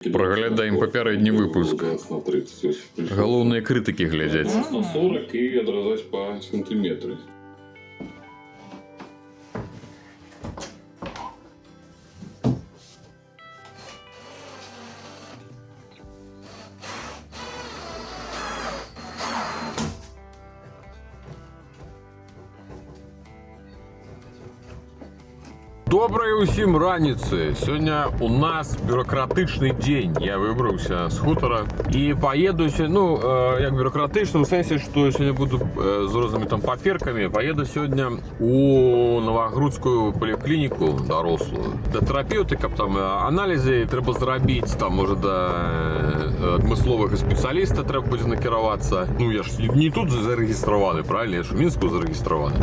Праглядаем папярэдні выпуск. Галоўныя крытыкі глядзяць. На 40 і адразаць па сантыметры. Добрай усім раніцы. Сёння у нас бюрократычны дзень. Я выбраўся з хутара і паеду як бюрократычна, у сэнсе, што сёння буду з рознымі там паперкамі. Паеду сёння у Новагрудскую паліклініку дарослую. Да тэрапеўты, каб там аналізы трэба зрабіць, там можа да адмысловага спецыяліста трэба будзе накіравацца. Ну я ж не тут зарэгістраваны, правильно? Я ж у Мінску зарэгістраваны.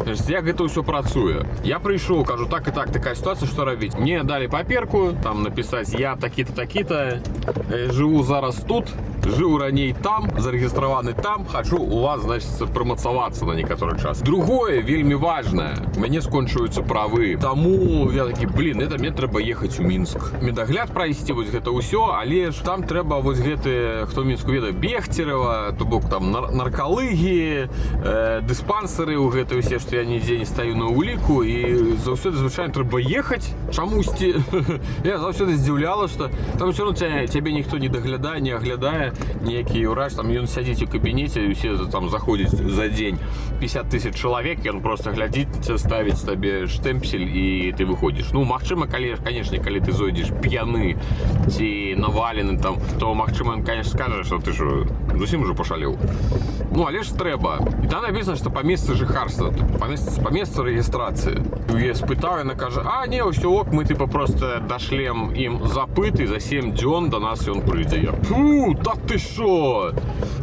Як гэта ўсё працуе? Я прыйшоў, кажу, так і так, такая ситуация, что робить? Мне дали паперку, там написать, я таки-то, таки-то, живу зараз тут, жил раней там, зарегистрированы там, хочу у вас, значит, промоцоваться на некоторый час. Другое, вельми важное, у меня скончиваются правы, тому я таки, блин, это мне треба ехать у Минск. Медогляд провести, вот это усё, але ж там треба вот гэты, хто в Мінску ведае, Бехтерева, то бок там наркалыгі, диспансеры у гэтай усе, што я нідзе не стаю на уліку, і заўсёды звычайна трэба ехаць чамусьці. Я заўсёды здзіўляла, што там усё роўно цябе ніхто не даглядае, не аглядае, ніякі ўрач, там ён сядзіць у кабінеце, усе там заходзяць за дзень 50 000 чалавек, ён просто глядзіць, ставіць табе штэмпель і ты выходзіш. Ну, магчыма, конечно, калі ты зойдзеш п'яны ці навалены там, то магчыма, ён, конечно, скажа, што ты ж зусім ужо пашалеў. Ну, але ж трэба. І там написано, што па месцы жыхарства, па месцу рэгістрацыі. Я спытаў, яна кажа, а, не, ўсё ок, мы типа просто дашлем ім запыт, і за 7 дзён до нас ён прыйдзе. Я, фу, та ты шо?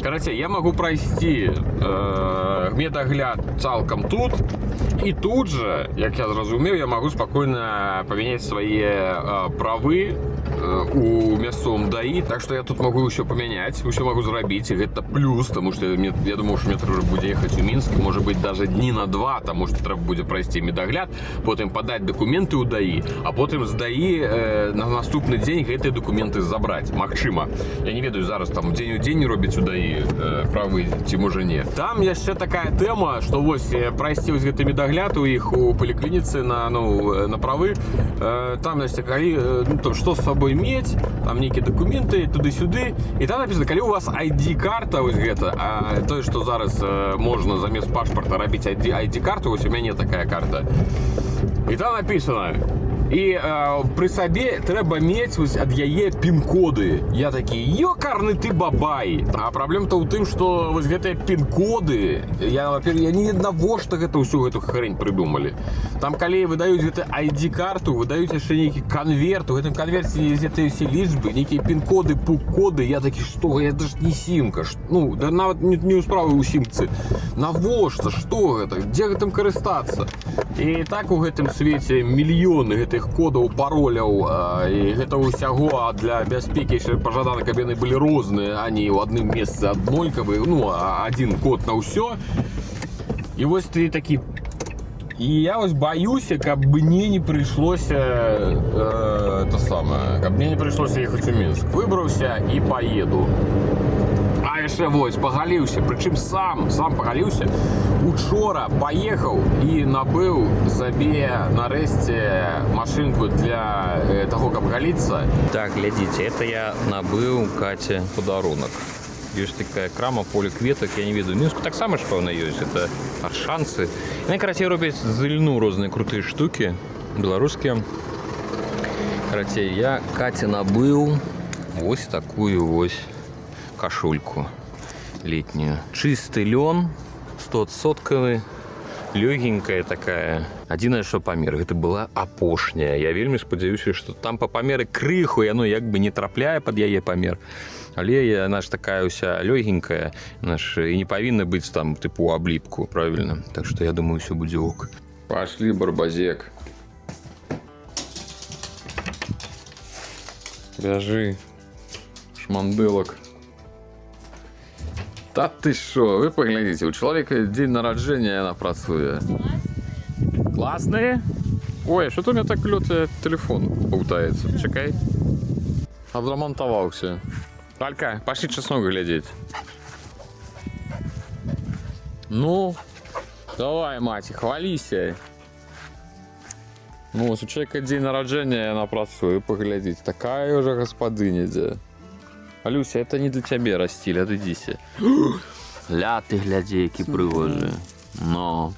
Карацей, я магу прайсці медагляд цалкам тут, і тут же, як я зразумеў, я магу спакойна памяняць свае правы у мясцовым ДАІ, так што я тут магу ўсё памяняць, ўсё магу зрабіць, і гэта плюс, таму што я думаў, што мне трэба будзе ехаць у Мінск, можа быць, даже дні на 2, таму што трэба будзе прайсці медагляд, потым падаць дакументы ў ДАІ, а потым з ДАІ на наступны дзень гэтыя дакументы забраць. Магчыма. Я не ведаю, зараз там дзень у дзень робяць у ДАІ правы, ці можа не. Там яшчэ такая тэма, што вось прайсці вось гэты медагляд у іх у паліклініцы на правы, там, значит, калі, што з сабой мець, там нейкія дакументы туды-сюды, і там написано, калі у вас ID-карта вось гэта, а тое, што зараз можна замест пашпарта рабіць ID-карту, вось у мяне такая карта. І там написано, і пры сабе трэба мець вось ад яе пін-коды. Я такі, ёкарны ты бабай. А праблема-то ў тым, што вось гэтыя пін-коды, я не навошта гэта ўсю гэту хрень прыдумалі. Там калі выдаюць гэту ID-карту, выдаюць яшчэ нейкі канверт, у гэтым канверце ёсць гэтыя ўсе лічбы, нейкія пін-коды, пук-коды. Я такі, што, гэта ж не сімка. Ну, да нават не ў справы ў сімцы. Навошта, што гэта, дзе гэтым карыстацца? І так у гэтым свеце мільёны гэтых кодаў, пароляў і гэта ўсяго, а для бяспекі яшчэ пажадана, каб яны былі розныя, а не ў адным месцы аднолькавыя, ну, адзін код на ўсё. І вось ты такі, і я вось баюся, каб мне не прыйшлося каб мне не прыйшлося ехаць у Мінск. Выбраўся і паеду. А яшчэ вось, пагаліўся, прычым сам пагаліўся. Учора паехаў і набыў сабе нарэшце машынку для таго, каб галіцца. Так, глядзіце, это я набыў Каце падарунак. Ёсць такая крама «Поле кветак», я не ведаю, Мінску таксама ж, пэўна, ёсць, это аршанцы. Яны, карацей, робяць з ільну розныя крутыя штукі, беларускія. Карацей, я Каце набыў вось такую вось кашульку летнюю. Чысты лён, 100%, лёгенькая такая. Адзінае, што памер, гэта была апошняя. Я вельмі спадзяюся, што там па памеры крыху яно як бы не трапляе пад яе памер. Але яна ж такая ўся лёгенькая, яна ж і не павінна быць там тыпу абліпку, правільна? Так што я думаю, ўсё будзе ок. Пашлі, барбазек. Бяжы, шмандылак. Та ты шо, вы паглядзіце, у чалавека дзень нараджэння, яна працуе. Класныя? Ой, што то у меня так лётае тэлефон паўтаецца, чакай. Адрамантаваўся. Алька, пошли чеснок глядеть. Ну, давай, мать, хвалися. Ну, у человека день народжения, яна працуе, паглядзіць. Такая уже господыня, дзе. Алюся, это не для тебя растили, отойдися. Ля, ты гляди, які пригожі. Ну,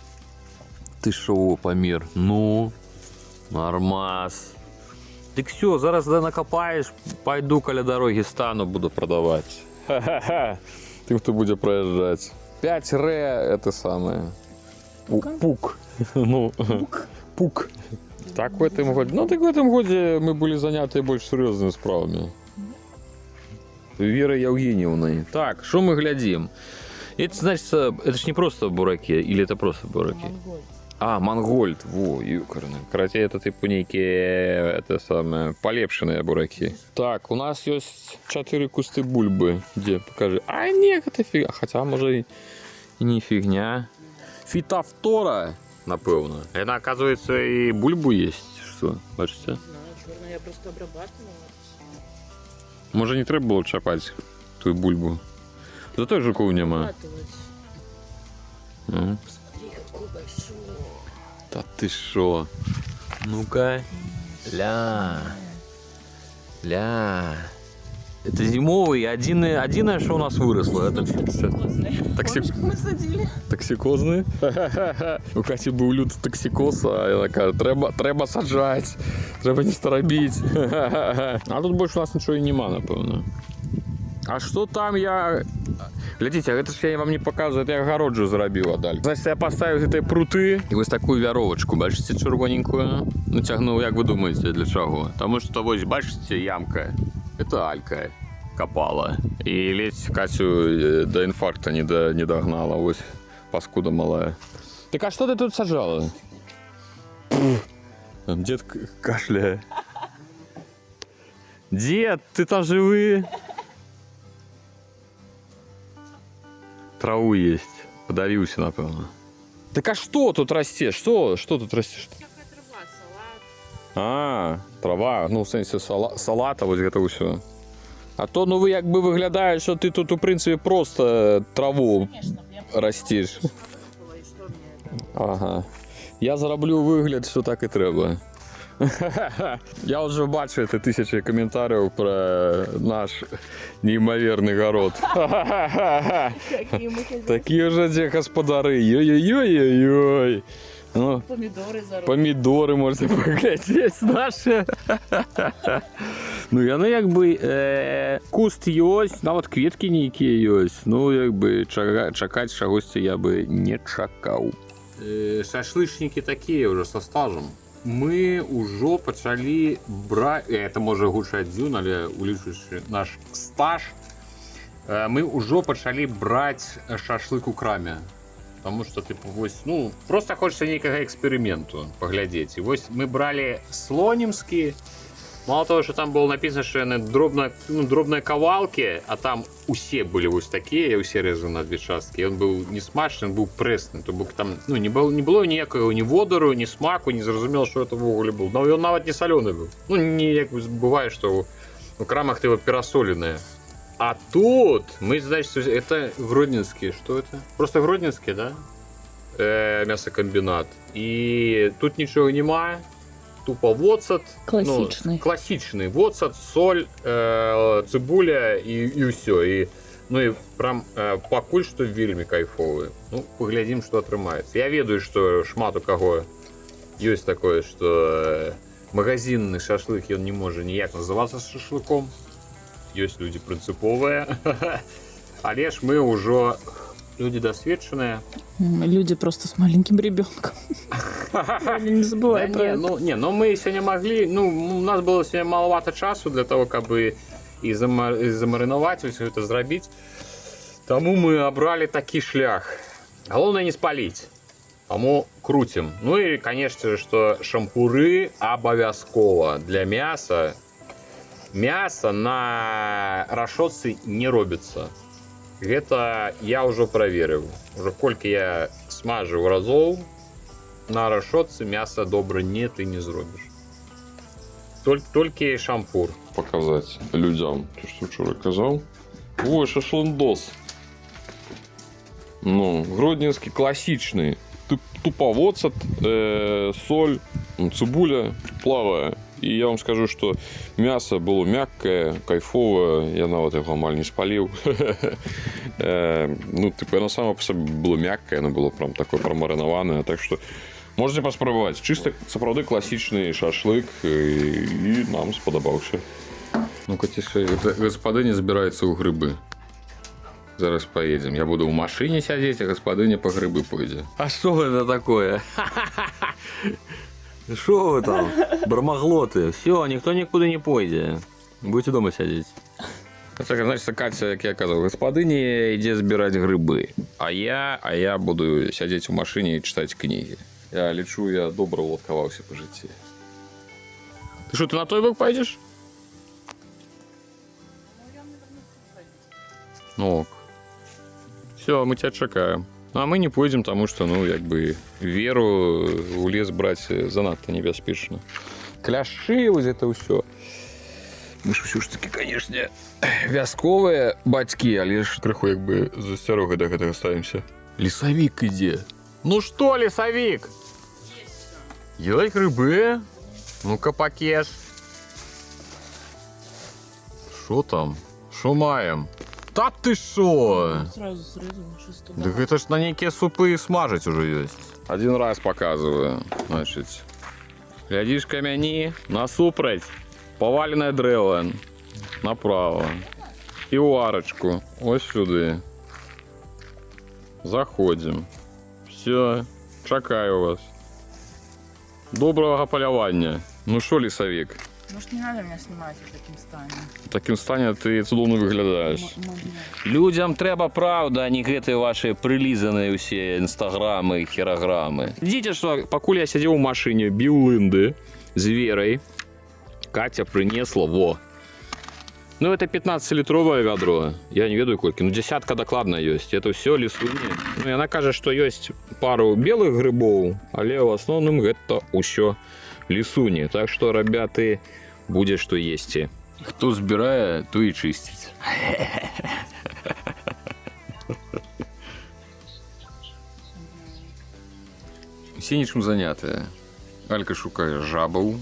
ты шо, Памір? Ну, нормас. Так все, зараз да накопаешь, пойду каля дороги стану, буду продавать. Ха-ха-ха. Тем, кто будет проезжать. 5 ре, это самое. Пук. Ну, пук. Так в этом году. Ну, так в этом году мы были заняты больше серьезными справами. Верой Евгеньевной. Так, что мы глядим? Это значит, это ж не просто бураки, или это просто бураки? Монгольд. А, Монгольд, во, юкарный. Короче, это типа некие, это самое, полепшенные бураки. Так, у нас есть 4 кусты бульбы. Где, покажи. А, нет, это фигня. Хотя, может, и не фигня. Фитофтора, напевно. Это, оказывается, и бульбу есть. Что, бачите? Знаю, черная я просто обрабатывала. Може, не треба було чапати ту бульбу. Зато жуков нема. Обрабатывать. Ну. Посмотри, какой большой. Та ти шо? Ну-ка. Ля. Ля. Это зимовый, один, что у нас выросло. Это Токсикозные. Помнишь, как мы садили? токсикозний. У Каті був лютий токсикоз, а вона каже, треба саджати, треба не старобити. А тут більше у нас нічого і нема, напевно. А що там я... Глядите, это ж я вам не показываю, это я огороджу заробила далі. Значить, я поставив этой пруты і ось таку вяровочку, бачите, червоненькую, натягнув, як ви думаєте, для чого? Тому що ось, бачите, ямка, это Алька копала. І ледь Катю до інфаркта не догнала, ось паскуда малая. Так а что ты тут сажала? Дед кашляє. Дед, ты там живый? Траву есть. Подавился, напевно. Так а что тут растет? Что тут растет? Всякая трава, салат. А, трава. Ну, в сенсі салата, ось це все. А то, ну, ви якби виглядає, що ти тут, у принципі, просто траву Конечно, я растиш. и что мне это? Ага. Я зроблю вигляд, що так і треба. Я вже бачу це тисячі коментарів про наш неймовірний город. Какие мы хозяйки. Такі вже ці господари. Йой-йой-йой-йой. Ну, Помидоры зарубленные. помідори можете поглядіти наші. Ну, яно якби куст есть, навіть квітки ніякі есть. Ну, якби чекати чогось я би не чекав. Шашлычники такие уже со стажем. Мы уже почали брать, это може гучати дзюн, але улічуючи наш стаж, ми уже почали брати шашлик у крамі. Тому що, типу, ось, ну, просто хочеться некого експерименту поглядеть. І ось ми брали слонімські. Мало того, що там було написано, що вони дробні ковалки, а там усі були ось такі, усі різали на дві частки. І він був не смачний, він був пресний. Тобто там ну, не було ніякого ні водору, ні смаку, не зрозуміло, що це в огулі було. Ну, він навіть не солений був. Ну, не як буває, що у крамах типу пересолене. А тут мы, значит, это Гродненский, что это? Просто Гродненский, да? Мясокомбинат. И тут ничего нема. Тупо воцат. Классичный. Ну, классичный. Воцат, соль, цибуля и все. И, ну и прям покуль что вельми кайфовый. Ну, поглядим, что отрымается. Я ведаю, что шмат у кого есть такое, что магазинный шашлык, он не может ніяк называться шашлыком. Есть люди принциповые, але ж мы уже люди досвідчені. Люди просто с маленьким ребенком. Не забывай про это. Ну мы сегодня могли, ну у нас было сегодня маловато часу для того, чтобы и замариновать, и все это зробить. Тому мы обрали такий шлях. Главное не спалить. Тому крутим. Ну и, конечно же, что шампуры обовязково для мяса. Мясо на рашотцы не робится. Это я уже проверил. Уже кольки я смажу разов, на рашотцы мяса добре не ты не зробишь. Тільки шампур. Показати людям. Ти що вчора казав? Ой, шашлындос. Ну, гродненський класичний. Туповоцет, соль, цибуля плаває. І я вам скажу, що м'ясо було м'яке, кайфове. Я навіть його маль не спалив. Ну, типу, воно саме по собі було м'яке, воно було прям таке промариноване. Так що можете поспробувати. Чисто, справді, класичний шашлик. І нам сподобався. Ну-ка, тише. Господиня збирається у гриби. Зараз поїдемо. Я буду в машині сидіти, а господиня по гриби пойде. А що це таке? Що ви там? Бармаглоти. Все, ніхто нікуди не пойде. Будете вдома сидіти. Це, значить, Катя, як я казав, господиня йде збирати гриби. А я буду сидіти в машині і читати книги. Я лечу, я добре уловкувався по житті. Ти що, ти на той бок пойдеш? Ну ок. Все, мы тебя чекаем. А мы не пойдем, потому что, ну, как бы, веру в лес брать занадто небезпечно. Кляши, вот это все. Мы ж все ж таки, конечно, вязковые батьки, але ж криху, как бы, з асцярогай до гэтага ставимся. Лесовик иди. Ну что, лесовик? Есть грибы? Ну-ка, покеш. Что там? Что маем? Та ты шо? Сразу срезала, что Так это ж на некие супы смажить уже есть. Один раз показываю. Значит, глядишь камяни, насупрать, поваленное древо, направо. И у арочку, ось сюда. Заходим. Все, чекаю вас. Доброго полювання. Ну що, лісовик? Может, не надо меня снимать в таким стане? В таким стані ти цудовно виглядаєш. Людям треба правда, а не гэты ваші прилізані усі інстаграми, херограми. Діти, що, покуль я сидів у машині, бив линди з Верой, Катя принесла, во. Ну, это 15-литровое ведро. Я не ведаю, кольки. Ну, десятка докладно есть. Это все лисуни. Ну, и она кажет, что есть пару белых грибов, але в основном это все лисуни. Так что, ребята, будет что есть. Кто збирає, то и чистить. Всі нічим заняті. Алька шукає жабу.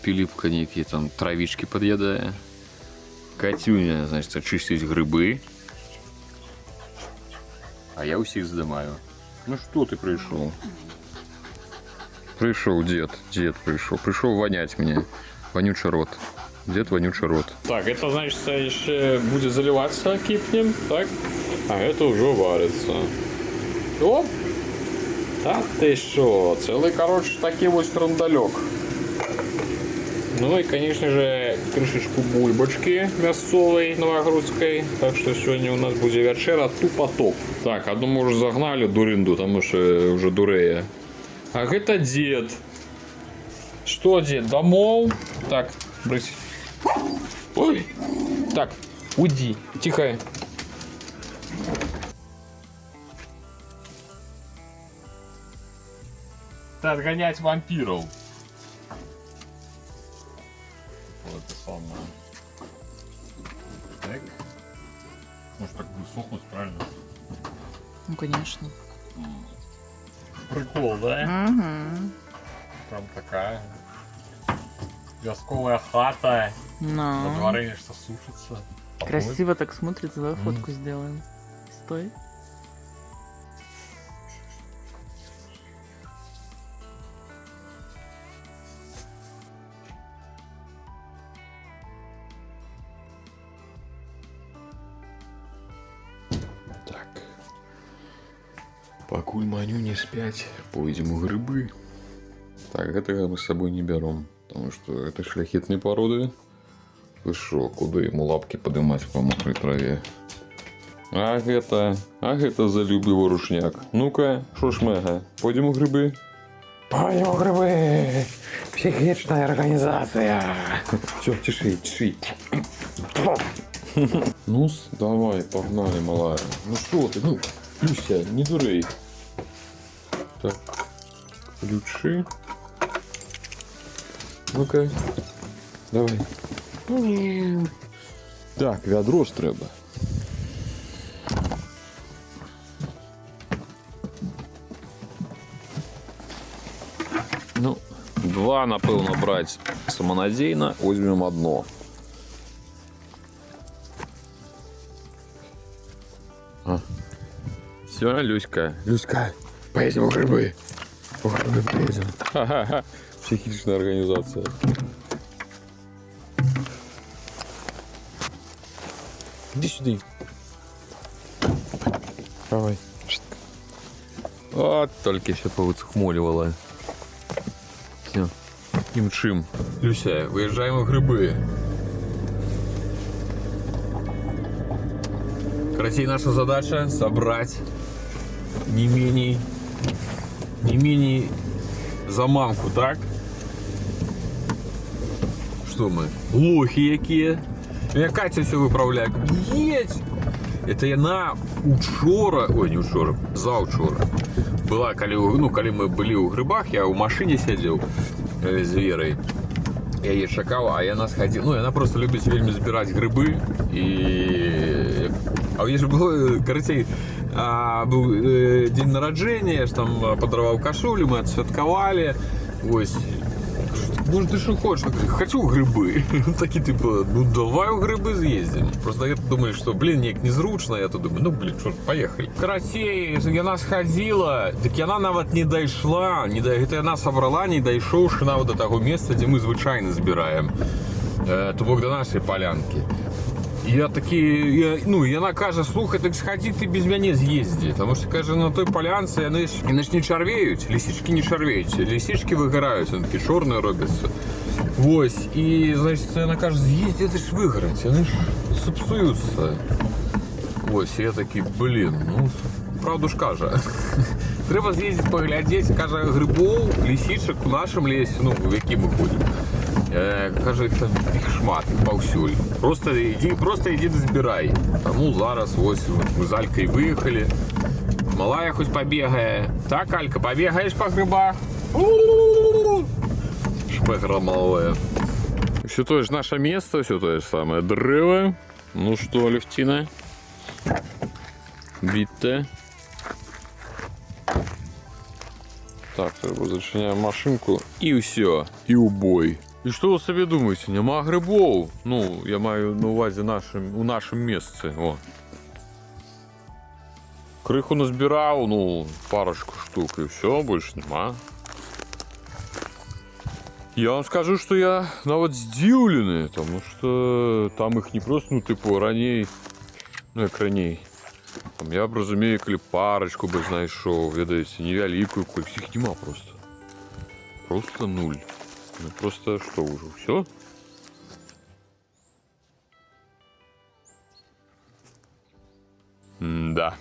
Пилипка некие там травички подъедая. Катюня, значит, очистить грибы. А я усіх здымаю. Ну что ты пришел? Пришел дед пришел. Пришел вонять мне. Вонючий рот. Дед вонючий рот. Так, это значит, еще будет заливаться кипнем, так? А это уже варится. О! Так ты что? Целый, короче, такий вот трандалек. Ну и, конечно же, крышечку бульбочки мясцовой новогрудской. Так что сегодня у нас будет вечера тупо топ. Так, одну мы уже загнали дуринду, потому что уже дурея. А это дед. Что, дед, домов? Так, брысь. Ой. Так, уйди. Тихо. Отгонять вампиров. Вот это самое. Так. Может так высохнуть, правильно? Ну, конечно. Прикол, да? Угу. Там такая вязковая хата. На Но. дворе нечто сушится. Красиво так смотрится, давай фотку сделаем. Стой. Так. Покуль маню не спять, пойдем у грибы. Так, этого мы с собой не берем, потому что это шляхетные породы. Вы шо, куда ему лапки поднимать по мокрой траве? А это за любый ворушняк. Ну-ка, шо шмега, пойдем у грибы? Пойдем у грибы! Психичная организация! Все, тиши. Ну, давай, погнали, малая. Ну что ты, ну, Люся, не дурей. Так, ключи. Ну-ка. Давай. Так, ведро ж треба. Ну, два, напевно, брати самонадійно, візьмемо одно. Все, Люська. Люська, поїдемо в гриби. В гриби поїдемо. Ха-ха-ха. Психічна організація. Иди сюда. Давай. Вот только еще повыцхмоливала. Все. И мчим. Люся, выезжаем в грибы. Короче, наша задача собрать не менее за мамку, так? Что мы? Лохи какие? Я Катя все выправляет. Есть! Это яна учора, ой, не учора, заучора. Была, коли мы были у грибах, я у машине сидел с Верой. Я ей чакал, а яна сходила. Ну, яна просто любит вельми збирать грибы. И... А у нее же было, короче, был день народжения, я ж там подаровал кашулю, мы отсвяткували. Ось. Может, ты что хочешь? Я говорю, хочу грибы. Такие типа, ну давай в грибы съездим. Просто я думаю, что, блин, ніяк незручно. Я тут думаю, ну блин, что, поехали. Короче, яна сходила, так яна нават не дошла. Это яна собрала, не дойшовши нават до того места, где мы звычайно збираем. То бок до нашей полянки. Я такі, ну, яна каже, слухай, так сходи ты без мяне з'езді. Тому що, каже, на той полянці яны ж не чарвеють, лисички не чарвеють, лисички вигорають, вони такі чорні робляться. Ось, і, значить, яна каже, з'їзді, це ж вигорять, вони ж сапсуються. Ось, і я такий, блін, ну, правду ж каже. Треба з'їздити, поглядіти, каже, грибов, лисичок у нашому лісі, ну, в який ми ходимо. Каже, їх шмат, повсюль. Просто иди збирай. Тому зараз ось ми з Алькою виїхали. Малая хоч побігає. Так, Алька, побігаєш по грибах? Шпехра малая. Все то же наше место, все то же самое древо. Ну что, Алевтина? Битте. Так, зачиняємо машинку і все, і убой. І що ви собі думаєте, нема грибов? Ну, я маю на увазі у нашому місці. О. Криху назбирав, ну, парочку штук і все, більше нема. Я вам скажу, що я навіть здивлений, тому що там їх не просто, ну, типу, раней, ну, як раней. Там, я б розумію, коли парочку би знайшов, видається, невелику якусь, їх нема просто. Просто нуль. Ну просто что уже, все? Да.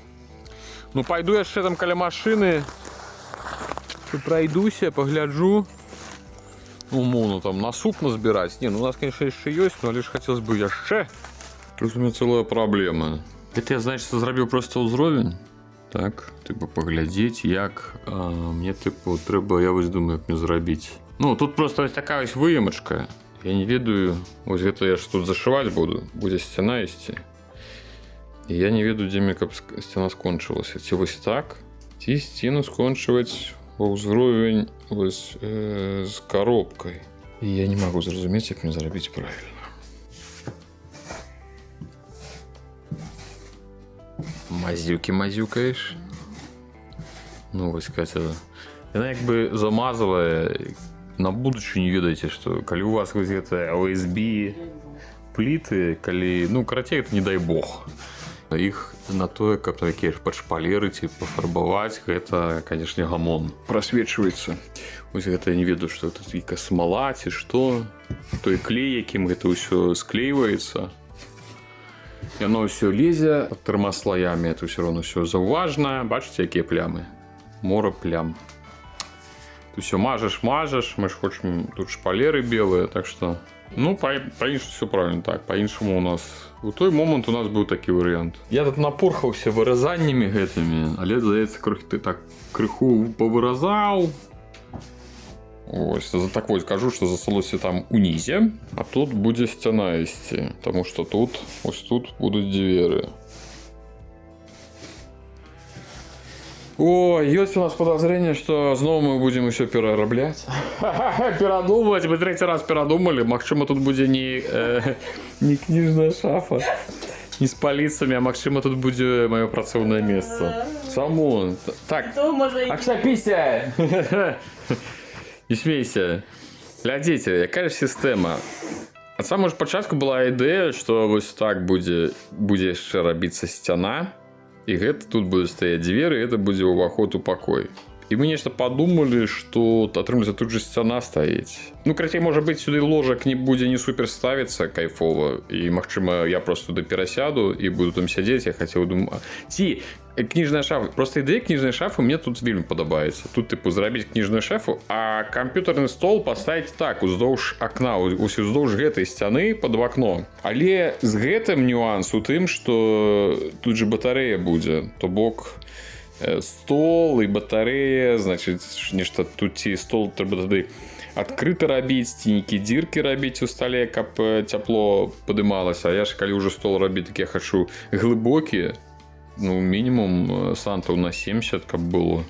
Ну пойду я ще там каля машини. Пройдуся, погляджу. Ну, умовно там на суп назбирать. Не, ну у нас, конечно, ще є, но лишь хотелось бы еще. Тут у меня целая проблема. Это я, значит, зробив просто узровень. Так, типу, поглядеть, як мені, типу, треба, я ось думаю, як мені зробити. Ну, тут просто ось така ось виємочка. Я не ведаю, ось гэта я ж тут зашивати буду, буде стіна ісці. І я не ведаю, де мені стіна скончилася. Ці ось так, ці стіну скончувати узровень ось з коробкою. І я не можу зрозуміти, як мені зробити правильно. Мазюки мазюкаєш. Ну, ось Катя. Вона якби замазала. На будущее не ведаете, что коли у вас где-то OSB плиты, коли, ну, короче, это не дай бог. Их на то, как такие подшпалерить и пофарбовать, это, конечно, гамон. Просвечивается. Ось это я не ведаю, что это тільки смола, ці что. То и клей, яким это все склеивается. И оно все лезе под термослоями, это все равно все зауважно. Бачите, какие плямы? Море плям. Ты все мажешь, мы же хотим тут шпалеры белые, так что, ну, по-іншому все правильно так, по-іншому у нас, у той момент у нас был такий варіант. Я тут напорхався вирізаннями гэтымі, але, здається, так криху повиразав, Ось, так вот кажу, что засталося там унізе, а тут буде сцяна ісці, тому що тут, ось тут будуть двері. О, есть у нас подозрение, что снова мы будем еще перераблять. Передумывать, мы третий раз передумали. Максима тут будет не книжная шафа, не с полицами, а Максима тут будет мое працовное место. Само. Так, Аксапися! Не смейся. Глядите, яка ж система. От самого ж початку была ідея, что вот так будет еще робиться сцяна. И гэта тут будут стоять двери, это будет уваход у покой. И мы нечто подумали, что атрымліваецца тут же сцяна стоїть. Ну, крацей, может быть, сюда ложек не будет не супер ставиться кайфово. И, магчыма, я просто туда пересяду и буду там сидеть. Я хотел думать... Книжная шафа. Просто идея книжной шафы мне тут вельмі подобается. Тут, типу, зрабіць книжную шафу, а компьютерный стол поставить так, уздоўж окна, уздоўж гэтай сцяны под окно. Але з гэтым нюанс у тым, что тут же батарея будет. То бок стол и батарея, значит, нешта тут ці стол трэба тады адкрыты рабіць, ці нейкія дзіркі рабіць у столе, каб цяпло падымалася. А я ж калі ўжо стол рабіць, так я хачу глыбокі. Ну, мінімум сантаў на 70, каб было.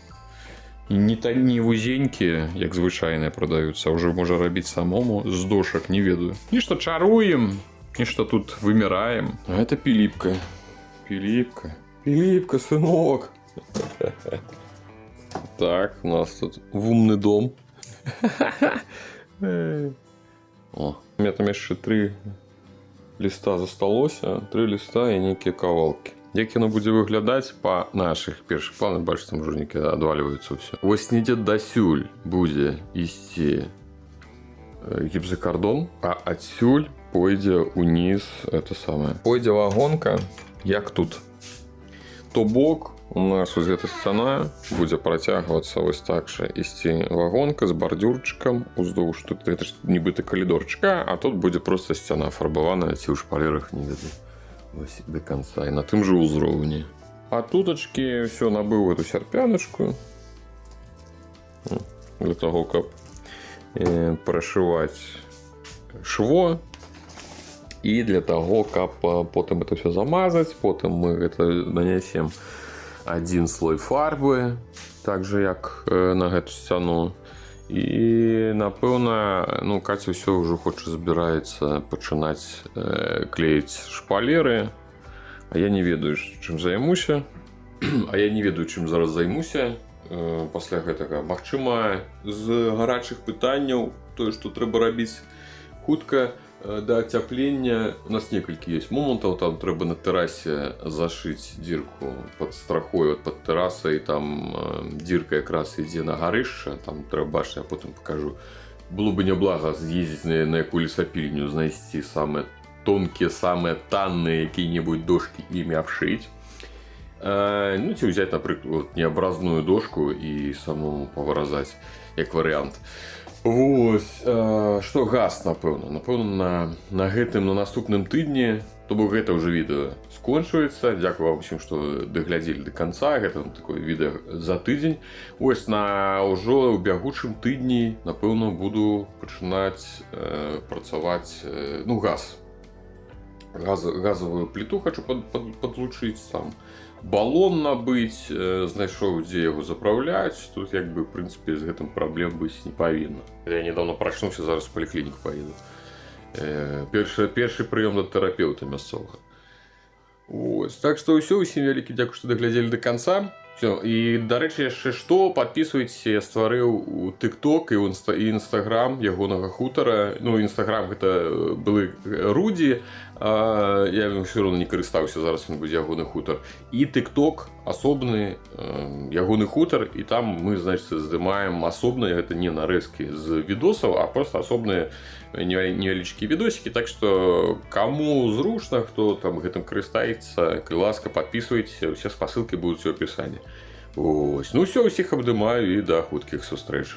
Не вузенькія, як звычайныя прадаюцца, а ўжо можа рабіць самому з дошак, не ведаю. Нешта чаруем, нешта тут вымираем. А это Піліпка. Піліпка, сынок. Так, у нас тут вумны дом. О, у меня там яшчэ 3 ліста засталося, 3 ліста і нейкія кавалкі. Як яно будзе выглядаць па нашых першых планах, бачыце, там журнікі адваливаюцца ўсё. Вось недзе дасюль будзе ісці гіпсакардон, а адсюль пойдзе ўніз это самае. Пойдзе вагонка, як тут. То бок у нас вось гэта сцяна будзе працягвацца вось так жа ісці вагонка з бардзюрчыкам уздоўж, тут гэта ж нібыта калідорчыка, а тут будзе проста сцяна фарбаваная ці ў шпалерах, не ведаю. Ось до конца и на тым же узроўні. А тутачки все набыў эту сярпяночку для того, каб прашываць шво, и для того, каб потым это все замазать. Потым мы это нанесем один слой фарбы, так же як на гэту сцяну. І, напэўна, ну, Катя ўсё ўжо хоча збіраецца пачынаць клеіць шпалеры. А я не ведаю, чым займуся. А я не ведаю, чым зараз займуся пасля гэтага. Магчыма, з гарачых пытанняў, тое, што трэба рабіць хутка да ацяплення. У нас некалькі ёсць момантаў. Там трэба на тэрасе зашыць дзірку пад страхой, пад тэрасай. Там дзірка якраз ідзе на гарышча. Там трэба бачыць, я потым пакажу. Было бы няблага з'ездзіць на якую лесапільню, знайсці самыя тонкія, самыя танныя якія-небудзь дошкі імі абшыць. Ну, ці ўзяць, напрыклад, неабразную дошку і самому павыразаць, як варыянт. Вось, што газ, напэўна, на гэтым, на наступным тыдні, то бок гэта ўжо відэо скончваецца. Дзякую вам усім, што даглядзелі да канца. Гэта такое відэо за тыдзень. Вось на ўжо ў бягучым тыдні, напэўна, буду пачынаць працаваць, ну, газ. Газовую пліту хочу падлучыць, там балон набыць, знайшоў, дзе яго запраўляць. Тут, як бы, в прынцыпе, з гэтым праблем быць не павінна. Я недавно прачнуўся, зараз у паліклініку паеду. Першы прыём да тэрапеўта мясцовага. Ось. Так што ўсё, усім вялікі дзякуй, што даглядзелі да канца. Все. І, дарэчы, яшчэ што, падпісвайце, я стварыў у TikTok і Instagram ягонага хутара. Ну, Instagram гэта былы Руді, я ўсё роўна не карыстаўся, зараз ён будзе ягоны хутар. І TikTok асобны ягоны хутар, і там мы, значит, здымаем асобныя, гэта не нарэзкі з відосаў, а просто асобныя невялічкія відосікі. Так што каму зручна, хто там гэтым карыстаецца, калі ласка, падпісвайце, усе спасылкі будуць у апісанні. Ось. Ну ўсё, усіх абдымаю і да хуткіх сустрэч.